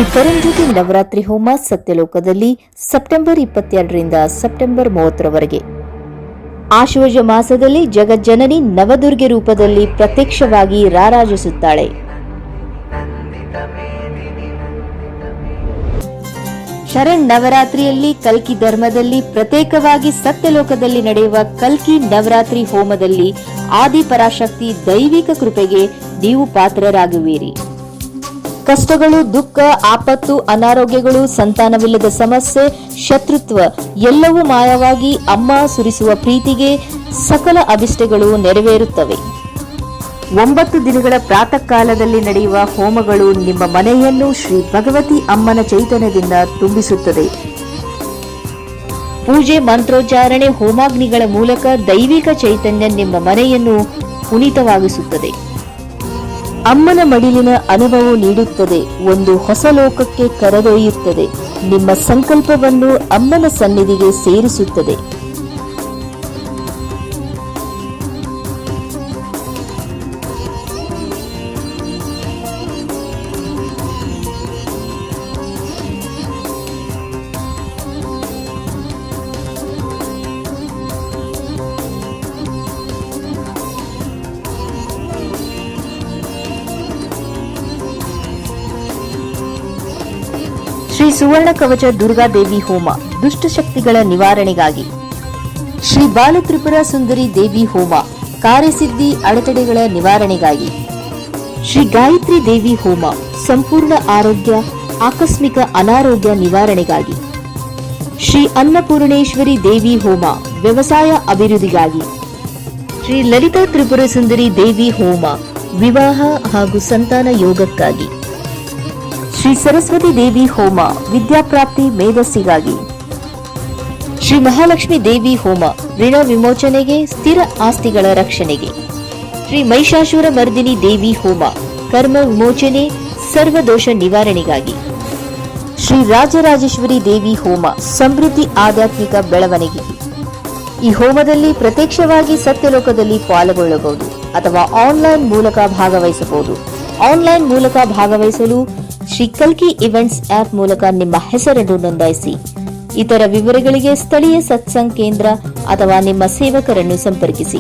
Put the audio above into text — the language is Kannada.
ಶ್ರೀ ಪರಂಜ್ಯೋತಿ ನವರಾತ್ರಿ ಹೋಮ ಸತ್ಯಲೋಕದಲ್ಲಿ ಸೆಪ್ಟೆಂಬರ್ 22ರಿಂದ ಸೆಪ್ಟೆಂಬರ್ 30ರವರೆಗೆ. ಆಶ್ವಯುಜ ಮಾಸದಲ್ಲಿ ಜಗಜ್ಜನನಿ ನವದುರ್ಗೆ ರೂಪದಲ್ಲಿ ಪ್ರತ್ಯಕ್ಷವಾಗಿ ರಾರಾಜಿಸುತ್ತಾಳೆ. ಶರಣ್ ನವರಾತ್ರಿಯಲ್ಲಿ ಕಲ್ಕಿ ಧರ್ಮದಲ್ಲಿ ಪ್ರತ್ಯೇಕವಾಗಿ ಸತ್ಯಲೋಕದಲ್ಲಿ ನಡೆಯುವ ಕಲ್ಕಿ ನವರಾತ್ರಿ ಹೋಮದಲ್ಲಿ ಆದಿಪರಾಶಕ್ತಿ ದೈವಿಕ ಕೃಪೆಗೆ ನೀವು ಪಾತ್ರರಾಗುವಿರಿ. ಕಷ್ಟಗಳು, ದುಃಖ, ಆಪತ್ತು, ಅನಾರೋಗ್ಯಗಳು, ಸಂತಾನವಿಲ್ಲದ ಸಮಸ್ಯೆ, ಶತ್ರುತ್ವ ಎಲ್ಲವೂ ಮಾಯವಾಗಿ ಅಮ್ಮ ಸುರಿಸುವ ಪ್ರೀತಿಗೆ ಸಕಲ ಅಭಿಷ್ಟಗಳು ನೆರವೇರುತ್ತವೆ. 9 ದಿನಗಳ ಪ್ರಾತಃ ಕಾಲದಲ್ಲಿ ನಡೆಯುವ ಹೋಮಗಳು ನಿಮ್ಮ ಮನೆಯನ್ನು ಶ್ರೀ ಭಗವತಿ ಅಮ್ಮನ ಚೈತನ್ಯದಿಂದ ತುಂಬಿಸುತ್ತದೆ. ಪೂಜೆ, ಮಂತ್ರೋಚ್ಚಾರಣೆ, ಹೋಮಾಗ್ನಿಗಳ ಮೂಲಕ ದೈವಿಕ ಚೈತನ್ಯ ನಿಮ್ಮ ಮನೆಯನ್ನು ಪುನೀತವಾಗಿಸುತ್ತದೆ. ಅಮ್ಮನ ಮಡಿಲಿನ ಅನುಭವ ನೀಡುತ್ತದೆ. ಒಂದು ಹೊಸ ಲೋಕಕ್ಕೆ ಕರೆದೊಯ್ಯುತ್ತದೆ. ನಿಮ್ಮ ಸಂಕಲ್ಪವನ್ನು ಅಮ್ಮನ ಸನ್ನಿಧಿಗೆ ಸೇರಿಸುತ್ತದೆ. ಶ್ರೀ ಸುವರ್ಣ ಕವಚ ದುರ್ಗಾದೇವಿ ಹೋಮ ದುಷ್ಟಶಕ್ತಿಗಳ ನಿವಾರಣೆಗಾಗಿ. ಶ್ರೀ ಬಾಲತ್ರಿಪುರ ಸುಂದರಿ ದೇವಿ ಹೋಮ ಕಾರ್ಯಸಿದ್ಧಿ ಅಡೆತಡೆಗಳ ನಿವಾರಣೆಗಾಗಿ. ಶ್ರೀ ಗಾಯತ್ರಿ ದೇವಿ ಹೋಮ ಸಂಪೂರ್ಣ ಆರೋಗ್ಯ, ಆಕಸ್ಮಿಕ ಅನಾರೋಗ್ಯ ನಿವಾರಣೆಗಾಗಿ. ಶ್ರೀ ಅನ್ನಪೂರ್ಣೇಶ್ವರಿ ದೇವಿ ಹೋಮ ವ್ಯವಸಾಯ ಅಭಿವೃದ್ಧಿಗಾಗಿ. ಶ್ರೀ ಲಲಿತಾ ತ್ರಿಪುರ ಸುಂದರಿ ದೇವಿ ಹೋಮ ವಿವಾಹ ಹಾಗೂ ಸಂತಾನ ಯೋಗಕ್ಕಾಗಿ. ಶ್ರೀ ಸರಸ್ವತಿ ದೇವಿ ಹೋಮ ವಿದ್ಯಾಪ್ರಾಪ್ತಿ ಮೇಧಸ್ಸಿಗಾಗಿ. ಶ್ರೀ ಮಹಾಲಕ್ಷ್ಮಿ ದೇವಿ ಹೋಮ ಋಣ ವಿಮೋಚನೆಗೆ, ಸ್ಥಿರ ಆಸ್ತಿಗಳ ರಕ್ಷಣೆಗೆ. ಶ್ರೀ ಮಹಿಷಾಸುರ ಮರ್ದಿನಿ ದೇವಿ ಹೋಮ ಕರ್ಮ ವಿಮೋಚನೆ, ಸರ್ವದೋಷ ನಿವಾರಣೆಗಾಗಿ. ಶ್ರೀ ರಾಜರಾಜೇಶ್ವರಿ ದೇವಿ ಹೋಮ ಸಮೃದ್ಧಿ, ಆಧ್ಯಾತ್ಮಿಕ ಬೆಳವಣಿಗೆ. ಈ ಹೋಮದಲ್ಲಿ ಪ್ರತ್ಯಕ್ಷವಾಗಿ ಸತ್ಯಲೋಕದಲ್ಲಿ ಪಾಲ್ಗೊಳ್ಳಬಹುದು ಅಥವಾ ಆನ್ಲೈನ್ ಮೂಲಕ ಭಾಗವಹಿಸಬಹುದು. ಆನ್ಲೈನ್ ಮೂಲಕ ಭಾಗವಹಿಸಲು ಶ್ರೀ ಕಲ್ಕಿ ಇವೆಂಟ್ಸ್ ಆಪ್ ಮೂಲಕ ನಿಮ್ಮ ಹೆಸರನ್ನು ನೋಂದಾಯಿಸಿ. ಇತರ ವಿವರಗಳಿಗೆ ಸ್ಥಳೀಯ ಸತ್ಸಂಗ್ ಕೇಂದ್ರ ಅಥವಾ ನಿಮ್ಮ ಸೇವಕರನ್ನು ಸಂಪರ್ಕಿಸಿ.